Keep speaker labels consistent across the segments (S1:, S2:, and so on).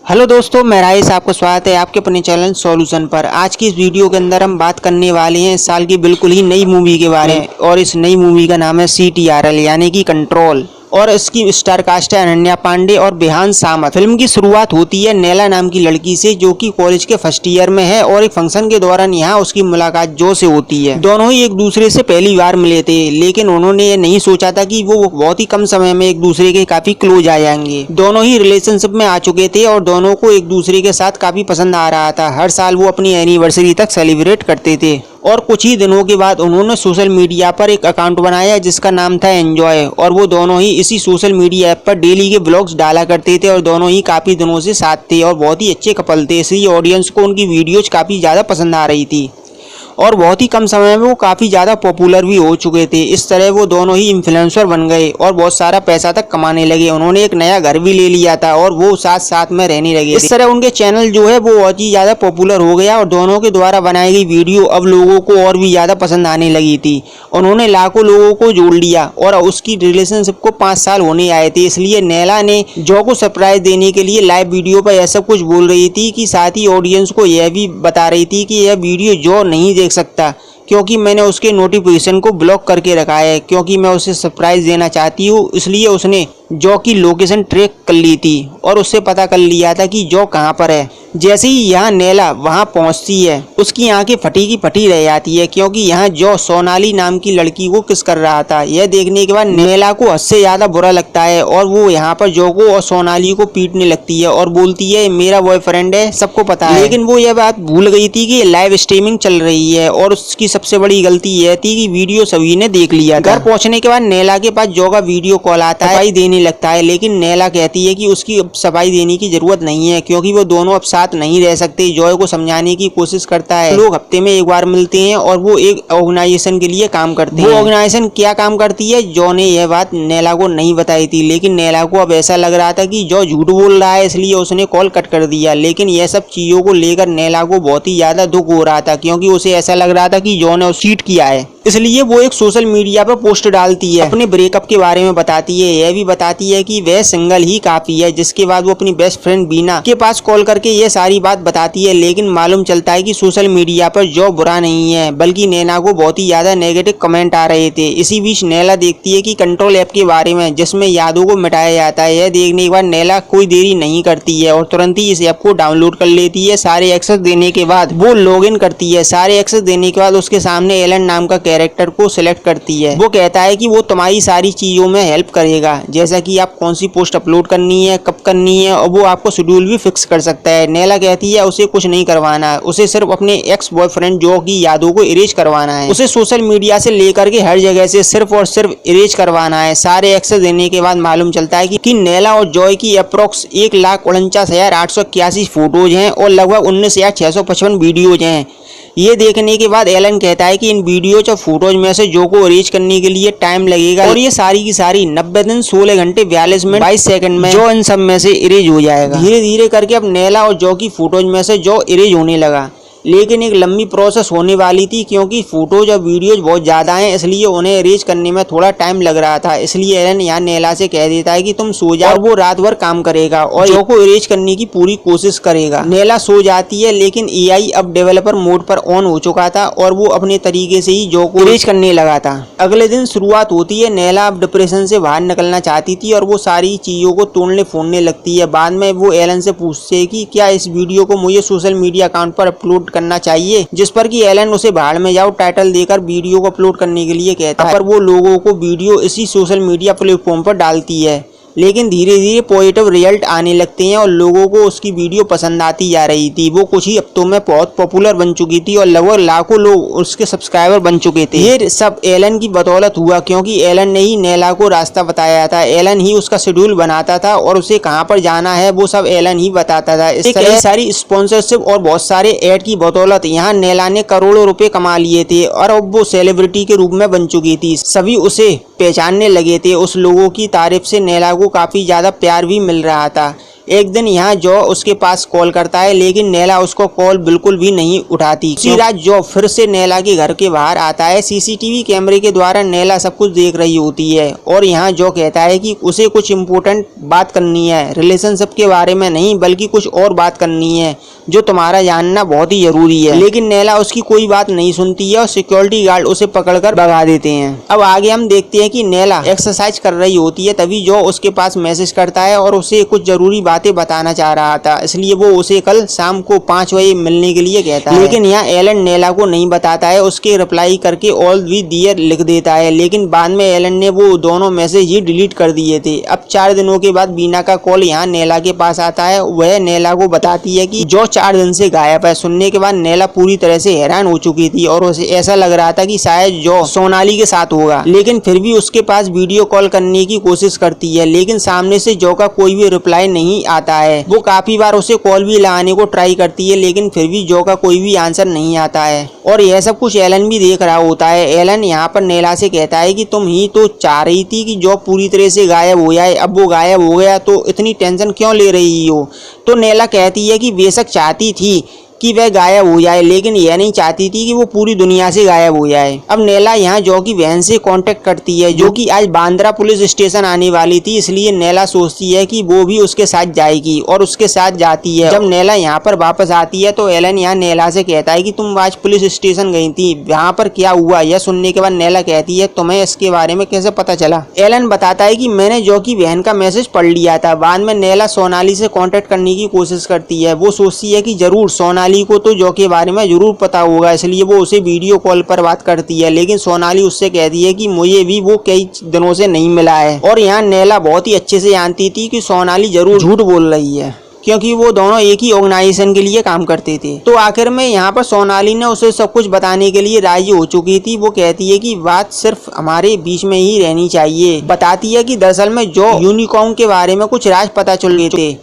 S1: Hello दोस्तों, मैं rice. आपका स्वागत है आपके अपने चैनल सॉल्यूशन पर। आज की इस वीडियो के अंदर हम बात करने वाले हैं इस साल की बिल्कुल ही नई मूवी के बारे में, और इस नई मूवी का नाम है CTRL यानी कि कंट्रोल। और इसकी स्टार कास्ट है अनन्या पांडे और बिहान सामत। फिल्म की शुरुआत होती है नैला नाम की लड़की से, जो कि कॉलेज के फर्स्ट ईयर में है, और एक फंक्शन के दौरान यहाँ उसकी मुलाकात जो से होती है। दोनों ही एक दूसरे से पहली बार मिले थे, लेकिन उन्होंने ये नहीं सोचा था कि वो बहुत ही कम समय में एक दूसरे के काफी क्लोज आ जाएंगे। दोनों ही रिलेशनशिप में आ चुके थे और दोनों को एक दूसरे के साथ काफी पसंद आ रहा था। हर साल वो अपनी एनिवर्सरी तक सेलिब्रेट करते थे। और कुछ ही दिनों के बाद उन्होंने सोशल मीडिया पर एक अकाउंट बनाया जिसका नाम था एंजॉय, और वो दोनों ही इसी सोशल मीडिया ऐप पर डेली के ब्लॉग्स डाला करते थे, और दोनों ही काफ़ी दिनों से साथ थे और बहुत ही अच्छे कपल थे, इसलिए ऑडियंस को उनकी वीडियोज काफ़ी ज़्यादा पसंद आ रही थी। और बहुत ही कम समय में वो काफ़ी ज़्यादा पॉपुलर भी हो चुके थे। इस तरह वो दोनों ही इन्फ्लुएंसर बन गए और बहुत सारा पैसा तक कमाने लगे। उन्होंने एक नया घर भी ले लिया था और वो साथ साथ में रहने लगे। इस तरह उनके चैनल जो है वो बहुत ही ज़्यादा पॉपुलर हो गया और दोनों के द्वारा बनाई गई वीडियो अब लोगों को और भी ज़्यादा पसंद आने लगी थी। उन्होंने लाखों लोगों को जोड़ लिया और उसकी रिलेशनशिप को 5 साल होने आए थे, इसलिए नैला ने जो को सरप्राइज देने के लिए लाइव वीडियो पर ऐसा कुछ बोल रही थी कि साथ ही ऑडियंस को यह भी बता रही थी कि यह वीडियो जो नहीं देख सकता, क्योंकि मैंने उसके नोटिफिकेशन को ब्लॉक करके रखा है, क्योंकि मैं उसे सरप्राइज देना चाहती हूँ। इसलिए उसने जो की लोकेशन ट्रैक कर ली थी और उससे पता कर लिया था कि जो कहाँ पर है। जैसे ही यहाँ नैला वहाँ पहुँचती है, उसकी आंखें फटी की फटी रह जाती है, क्योंकि यहाँ जो सोनाली नाम की लड़की को किस कर रहा था। यह देखने के बाद नैला को हद से ज़्यादा बुरा लगता है और वो यहाँ पर जो को और सोनाली को पीटने लगती है और बोलती है मेरा बॉयफ्रेंड है, सबको पता है। लेकिन वो यह बात भूल गई थी कि लाइव स्ट्रीमिंग चल रही है, और उसकी सबसे बड़ी गलती यह थी कि वीडियो सभी ने देख लिया था। घर पहुँचने के बाद नैला के पास जो का वीडियो कॉल आता है, देने लगता है, लेकिन नैला कहती है कि उसकी अब सफाई देने की जरूरत नहीं है, क्योंकि वो दोनों अब साथ नहीं रह सकते। जॉय को समझाने की कोशिश करता है। लोग हफ्ते में एक बार मिलते हैं और वो एक ऑर्गेनाइजेशन के लिए काम करते हैं। वो ऑर्गेनाइजेशन क्या काम करती है, जॉ ने यह बात नैला को नहीं बताई थी, लेकिन नैला को अब ऐसा लग रहा था कि जॉ झूठ बोल रहा है, इसलिए उसने कॉल कट कर दिया। लेकिन यह सब चीजों को लेकर नैला को बहुत ही ज्यादा दुख हो रहा था, क्योंकि उसे ऐसा लग रहा था कि जॉ ने चीट किया है। इसलिए वो एक सोशल मीडिया पर पोस्ट डालती है, अपने ब्रेकअप के बारे में बताती है। यह भी बताती है कि वह सिंगल ही काफी है। जिसके बाद वो अपनी बेस्ट फ्रेंड बीना के पास कॉल करके ये सारी बात बताती है, लेकिन मालूम चलता है कि सोशल मीडिया पर जो बुरा नहीं है, बल्कि नैना को बहुत ही ज्यादा नेगेटिव कमेंट आ रहे थे। इसी बीच नैला देखती है कि कंट्रोल ऐप के बारे में, जिसमें यादों को मिटाया जाता है। यह देखने के बाद नैला कोई देरी नहीं करती है और तुरंत ही इस ऐप को डाउनलोड कर लेती है। सारे एक्सेस देने के बाद वो लॉग इन करती है। सारे एक्सेस देने के बाद उसके सामने एलन नाम का कैरेक्टर को सिलेक्ट करती है। वो कहता है कि वो तुम्हारी सारी चीजों में हेल्प करेगा, जैसा कि आप कौन सी पोस्ट अपलोड करनी है, कब करनी है, और वो आपको शेड्यूल भी फिक्स कर सकता है। नैला कहती है उसे कुछ नहीं करवाना है, उसे सिर्फ अपने एक्स बॉयफ्रेंड जो की यादों को इरेज करवाना है। उसे सोशल मीडिया से लेकर के हर जगह से सिर्फ और सिर्फ इरेज करवाना है। सारे एक्सेस देने के बाद मालूम चलता है कि नैला और जॉय की अप्रोक्स 1,49,881 फोटोज हैं और लगभग 19,655 वीडियोज हैं। ये देखने के बाद एलन कहता है कि इन वीडियोज और फोटोज में से जो को इरेज करने के लिए टाइम लगेगा, और ये सारी की सारी 90 दिन 16 घंटे 42 मिनट 22 सेकंड में जो इन सब में से इरेज हो जाएगा। धीरे धीरे करके अब नैला और जो की फोटोज में से जो इरेज होने लगा, लेकिन एक लंबी प्रोसेस होने वाली थी, क्योंकि फोटोज और वीडियोज बहुत ज़्यादा हैं, इसलिए उन्हें इरेज करने में थोड़ा टाइम लग रहा था। इसलिए एलन यहाँ नैला से कह देता है कि तुम सो जाओ, और वो रात भर काम करेगा और जो को इरेज करने की पूरी कोशिश करेगा। नैला सो जाती है, लेकिन एआई अब डेवलपर मोड पर ऑन हो चुका था और वो अपने तरीके से ही जो को इरेज करने लगा था। अगले दिन शुरुआत होती है। नैला अब डिप्रेशन से बाहर निकलना चाहती थी और वो सारी चीज़ों को तोड़ने फोड़ने लगती है। बाद में वो एलन से पूछते है कि क्या इस वीडियो को मुझे सोशल मीडिया अकाउंट पर अपलोड करना चाहिए, जिस पर कि एलन उसे भाड़ में जाओ टाइटल देकर वीडियो को अपलोड करने के लिए कहता है। पर वो लोगों को वीडियो इसी सोशल मीडिया प्लेटफॉर्म पर डालती है, लेकिन धीरे धीरे पॉजिटिव रिजल्ट आने लगते हैं और लोगों को उसकी वीडियो पसंद आती जा रही थी। वो कुछ ही हफ्तों में बहुत पॉपुलर बन चुकी थी और लगभग लाखों लोग उसके सब्सक्राइबर बन चुके थे। ये सब एलन की बदौलत हुआ, क्योंकि एलन ने ही नैला को रास्ता बताया था। एलन ही उसका शेड्यूल बनाता था और उसे कहाँ पर जाना है वो सब एलन ही बताता था। इस कई सारी स्पॉन्सरशिप और बहुत सारे एड की बदौलत यहाँ नैला ने करोड़ों रुपए कमा लिए थे और अब वो सेलिब्रिटी के रूप में बन चुकी थी। सभी उसे पहचानने लगे थे। उस लोगों की तारीफ से नैला को काफी ज्यादा प्यार भी मिल रहा था। एक दिन यहाँ जो उसके पास कॉल करता है, लेकिन नैला उसको कॉल बिल्कुल भी नहीं उठाती। उसी रात जो फिर से नैला के घर के बाहर आता है। सीसीटीवी कैमरे के द्वारा नैला सब कुछ देख रही होती है और यहाँ जो कहता है कि उसे कुछ इम्पोर्टेंट बात करनी है, रिलेशनशिप के बारे में नहीं बल्कि कुछ और बात करनी है जो तुम्हारा जानना बहुत ही जरूरी है। लेकिन नैला उसकी कोई बात नहीं सुनती है और सिक्योरिटी गार्ड उसे पकड़कर भगा देते हैं। अब आगे हम देखते हैं कि नैला एक्सरसाइज कर रही होती है, तभी जो उसके पास मैसेज करता है और उसे कुछ जरूरी बातें बताना चाह रहा था, इसलिए वो उसे कल शाम को 5 बजे मिलने के लिए कहता है। लेकिन यहाँ एलन नैला को नहीं बताता है, उसके रिप्लाई करके ऑल वी डियर लिख देता है। लेकिन बाद में एलन ने वो दोनों मैसेज ही डिलीट कर दिए थे। अब 4 दिनों के बाद बीना का कॉल यहाँ नैला के पास आता है। वह नैला को बताती है कि जो 4 दिन से गायब है। सुनने के बाद नैला पूरी तरह से हैरान हो चुकी थी और उसे ऐसा लग रहा था कि शायद जो सोनाली के साथ होगा, लेकिन फिर भी उसके पास वीडियो कॉल करने की कोशिश करती है, लेकिन सामने से जो का कोई भी रिप्लाई नहीं आता है। वो काफी बार उसे कॉल भी लगाने को ट्राई करती है, लेकिन फिर भी जो का कोई भी आंसर नहीं आता है और यह सब कुछ एलन भी देख रहा होता है। एलन यहाँ पर नैला से कहता है कि तुम ही तो चाह रही थी कि जो पूरी तरह से गायब हो जाए, अब वो गायब हो गया तो इतनी टेंशन क्यों ले रही हो। तो नैला कहती है कि बेशक चाहती थी कि वह गायब हो जाए, लेकिन यह नहीं चाहती थी कि वो पूरी दुनिया से गायब हो जाए। अब नैला यहाँ जो की बहन से कांटेक्ट करती है, जो कि आज बांद्रा पुलिस स्टेशन आने वाली थी, इसलिए नैला सोचती है कि वो भी उसके साथ जाएगी और उसके साथ जाती है। जब नैला यहाँ पर वापस आती है तो एलन यहाँ नैला से कहता है कि तुम आज पुलिस स्टेशन गई थी, यहाँ पर क्या हुआ। यह सुनने के बाद नैला कहती है तुम्हें इसके बारे में कैसे पता चला। एलन बताता है कि मैंने जो की बहन का मैसेज पढ़ लिया था। बाद में नैला सोनाली से कांटेक्ट करने की कोशिश करती है। वो सोचती है कि जरूर सोनाली को तो जो के बारे में जरूर पता होगा, इसलिए वो उसे वीडियो कॉल पर बात करती है। लेकिन सोनाली उससे कहती है कि मुझे भी वो कई दिनों से नहीं मिला है। और यहाँ नैला बहुत ही अच्छे से जानती थी कि सोनाली जरूर झूठ बोल रही है, क्योंकि वो दोनों एक ही ऑर्गेनाइजेशन के लिए काम करते थे। तो आखिर में यहाँ पर सोनाली ने उसे सब कुछ बताने के लिए राजी हो चुकी थी। वो कहती है कि बात सिर्फ हमारे बीच में ही रहनी चाहिए। बताती है कि दरअसल में जो यूनिकॉर्न के बारे में कुछ राज पता चल गए थे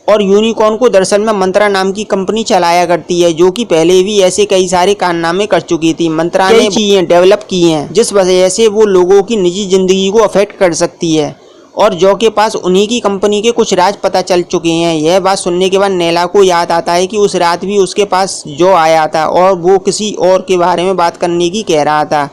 S1: और यूनिकॉर्न को दरअसल में मंत्रा नाम की कंपनी चलाया करती है, जो कि पहले भी ऐसे कई सारे कारनामे कर चुकी थी। मंत्रा ने चीजें डेवलप की हैं जिस वजह से वो लोगों की निजी जिंदगी को अफेक्ट कर सकती है और जो के पास उन्हीं की कंपनी के कुछ राज पता चल चुके हैं। यह बात सुनने के बाद नैला को याद आता है कि उस रात भी उसके पास जो आया था और वो किसी और के बारे में बात करने की कह रहा था।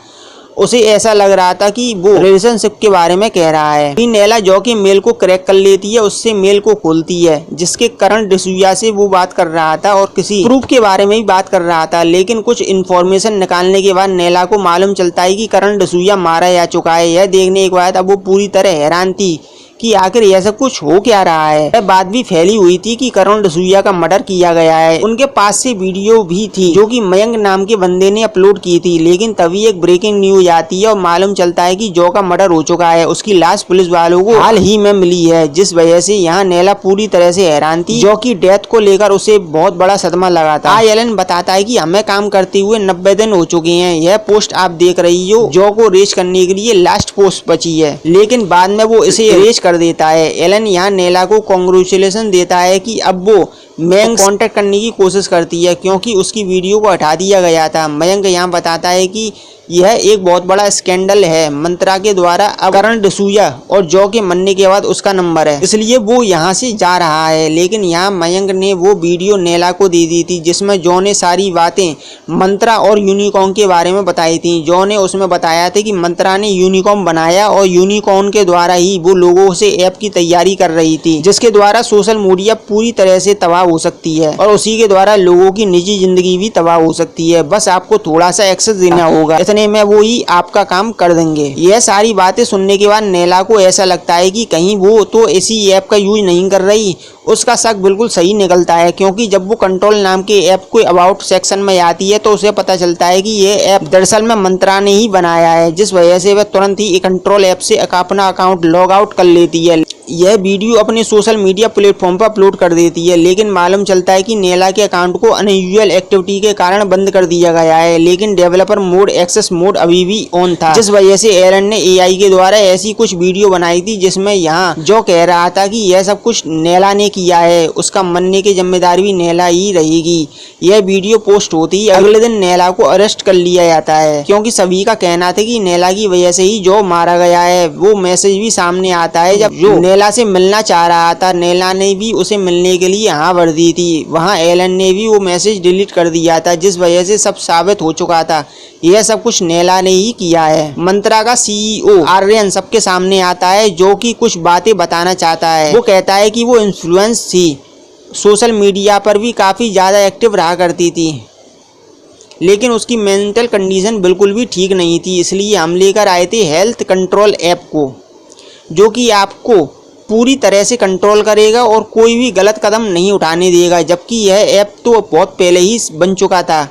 S1: उसे ऐसा लग रहा था कि वो रिलेशनशिप के बारे में कह रहा है। फिर नैला जो के मेल को क्रैक कर लेती है, उससे मेल को खोलती है जिसके करण डिसूजा से वो बात कर रहा था और किसी प्रूफ के बारे में भी बात कर रहा था। लेकिन कुछ इन्फॉर्मेशन निकालने के बाद नैला को मालूम चलता है कि करण डिसूजा मारा जा चुका है। यह देखने के बाद अब वो पूरी तरह हैरान थी कि आखिर यह सब कुछ हो क्या रहा है। यह बात भी फैली हुई थी कि करण डिसूजा का मर्डर किया गया है। उनके पास से वीडियो भी थी जो कि मयंक नाम के बंदे ने अपलोड की थी। लेकिन तभी एक ब्रेकिंग न्यूज आती है और मालूम चलता है कि जो का मर्डर हो चुका है। उसकी लाश पुलिस वालों को हाल ही में मिली है, जिस वजह से यहाँ नैला पूरी तरह से हैरान थी। जो की डेथ को लेकर उसे बहुत बड़ा सदमा लगा था। एलन बताता है कि हमें काम करते हुए 90 दिन हो चुके हैं। यह पोस्ट आप देख रही हो जो को रेज करने के लिए लास्ट पोस्ट बची है, लेकिन बाद में वो इसे रेज कर देता है। एलन यहाँ नैला को कांग्रेचुलेशन देता है कि अब वो मयंक कांटेक्ट करने की कोशिश करती है, क्योंकि उसकी वीडियो को हटा दिया गया था। मयंक यहाँ बताता है कि यह एक बहुत बड़ा स्कैंडल है मंत्रा के द्वारा। अब करण डिसूजा और जो के मरने के बाद उसका नंबर है, इसलिए वो यहाँ से जा रहा है। लेकिन यहाँ मयंक ने वो वीडियो नैला को दे दी थी जिसमें जो ने सारी बातें मंत्रा और यूनिकॉर्न के बारे में बताई थी। जो ने उसमें बताया था कि मंत्रा ने यूनिकॉर्न बनाया और यूनिकॉर्न के द्वारा ही वो लोगों से ऐप की तैयारी कर रही थी, जिसके द्वारा सोशल मीडिया पूरी तरह से तबाह हो सकती है और उसी के द्वारा लोगों की निजी जिंदगी भी तबाह हो सकती है। बस आपको थोड़ा सा एक्सेस देना होगा, में वो ही आपका काम कर देंगे। यह सारी बातें सुनने के बाद नैला को ऐसा लगता है कि कहीं वो तो ऐसी ऐप का यूज नहीं कर रही। उसका शक बिल्कुल सही निकलता है, क्योंकि जब वो कंट्रोल नाम के ऐप को अबाउट सेक्शन में आती है तो उसे पता चलता है कि ये ऐप दरअसल में मंत्रा ने ही बनाया है, जिस वजह से वह तुरंत ही कंट्रोल ऐप से अपना अकाउंट लॉग आउट कर लेती है। यह वीडियो अपने सोशल मीडिया प्लेटफॉर्म पर अपलोड कर देती है, लेकिन मालूम चलता है कि नैला के अकाउंट को अनयूजुअल एक्टिविटी के कारण बंद कर दिया गया है। लेकिन डेवलपर मोड एक्सेस मोड अभी भी ऑन था, जिस वजह से एलन ने एआई के द्वारा ऐसी कुछ वीडियो बनाई थी जिसमें यहाँ जो कह रहा था कि यह सब कुछ नैला ने किया है, उसका मरने की जिम्मेदारी भी नैला ही रहेगी। यह वीडियो पोस्ट होती ही अगले दिन नैला को अरेस्ट कर लिया जाता है, क्योंकि सभी का कहना था कि नैला की वजह से ही जो मारा गया है। वो मैसेज भी सामने आता है जब जो नैला से मिलना चाह रहा था। नैला ने भी उसे मिलने के लिए हाँ भर दी थी। वहाँ एलन ने भी वो मैसेज डिलीट कर दिया था, जिस वजह से सब साबित हो चुका था। यह सब कुछ नैला ने ही किया है। मंत्रा का CEO आर्यन सबके सामने आता है, जो कि कुछ बातें बताना चाहता है। वो कहता है कि वो इन्फ्लुएंस थी, सोशल मीडिया पर भी काफ़ी ज़्यादा एक्टिव रहा करती थी, लेकिन उसकी मेंटल कंडीशन बिल्कुल भी ठीक नहीं थी। इसलिए हम लेकर आए थे हेल्थ कंट्रोल ऐप को, जो कि आपको पूरी तरह से कंट्रोल करेगा और कोई भी गलत कदम नहीं उठाने देगा। जबकि यह ऐप तो बहुत पहले ही बन चुका था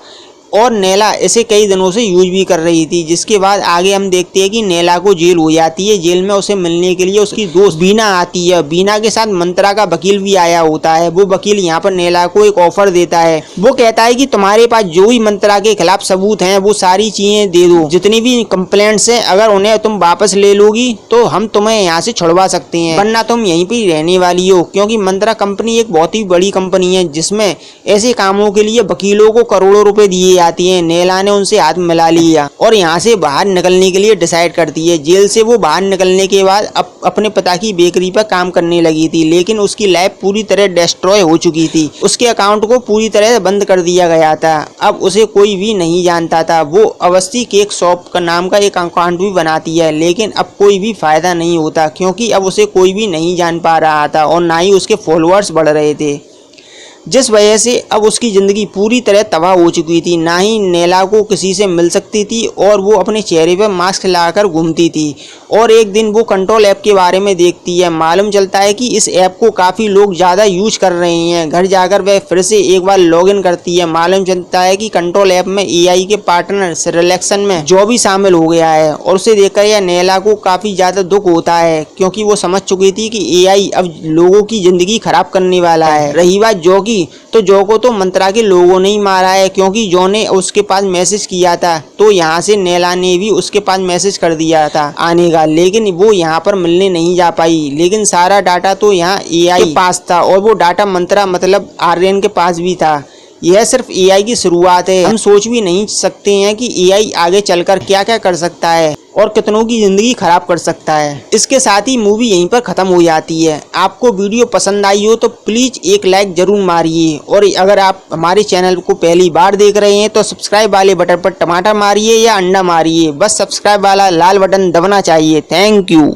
S1: और नैला इसे कई दिनों से यूज भी कर रही थी। जिसके बाद आगे हम देखते हैं कि नैला को जेल हो जाती है। जेल में उसे मिलने के लिए उसकी दोस्त बीना आती है। बीना के साथ मंत्रा का वकील भी आया होता है। वो वकील यहाँ पर नैला को एक ऑफर देता है। वो कहता है कि तुम्हारे पास जो भी मंत्रा के खिलाफ सबूत हैं वो सारी चीजें दे दो, जितनी भी कंप्लेंट्स हैं। अगर उन्हें तुम वापस ले लोगी तो हम तुम्हें यहाँ से छुड़वा सकते हैं, वरना तुम यहीं पर रहने वाली हो। क्योंकि मंत्रा कंपनी एक बहुत ही बड़ी कंपनी है, जिसमें ऐसे कामों के लिए वकीलों को करोड़ों रुपए दिए आती है। नैला ने उनसे हाथ मिला लिया और यहाँ से बाहर निकलने के लिए डिसाइड करती है। जेल से वो बाहर निकलने के बाद अपने पिता की बेकरी पर काम करने लगी थी, लेकिन उसकी लाइफ पूरी तरह डिस्ट्रॉय हो चुकी थी। उसके अकाउंट को पूरी तरह बंद कर दिया गया था। अब उसे कोई भी नहीं जानता था। वो अवस्थी केक शॉप का नाम का एक अकाउंट भी बनाती है, लेकिन अब कोई भी फायदा नहीं होता, क्योंकि अब उसे कोई भी नहीं जान पा रहा था और ना ही उसके फॉलोअर्स बढ़ रहे थे, जिस वजह से अब उसकी ज़िंदगी पूरी तरह तबाह हो चुकी थी। ना ही नैला को किसी से मिल सकती थी और वो अपने चेहरे पर मास्क लगाकर घूमती थी। और एक दिन वो कंट्रोल ऐप के बारे में देखती है। मालूम चलता है कि इस ऐप को काफ़ी लोग ज़्यादा यूज कर रहे हैं। घर जाकर वह फिर से एक बार लॉगिन करती है। मालूम चलता है कि कंट्रोल ऐप में AI के पार्टनर सिलेक्शन में जो भी शामिल हो गया है। और उसे देखकर यह नैला को काफ़ी ज़्यादा दुख होता है, क्योंकि वो समझ चुकी थी कि AI अब लोगों की ज़िंदगी खराब करने वाला है। रही बात जो की, तो जो को तो मंत्रा के लोगों ने ही मारा है, क्योंकि जो ने उसके पास मैसेज किया था, तो यहाँ से नैला ने भी उसके पास मैसेज कर दिया था आने का, लेकिन वो यहाँ पर मिलने नहीं जा पाई। लेकिन सारा डाटा तो यहाँ AI के पास था और वो डाटा मंत्रा मतलब आर्यन के पास भी था। यह सिर्फ AI की शुरुआत है। हम सोच भी नहीं सकते हैं कि AI आगे चलकर क्या क्या कर सकता है और कितनों की ज़िंदगी खराब कर सकता है। इसके साथ ही मूवी यहीं पर ख़त्म हो जाती है। आपको वीडियो पसंद आई हो तो प्लीज़ एक लाइक ज़रूर मारिए, और अगर आप हमारे चैनल को पहली बार देख रहे हैं तो सब्सक्राइब वाले बटन पर टमाटर मारिए या अंडा मारिए। बस सब्सक्राइब वाला लाल बटन दबाना चाहिए। Thank you.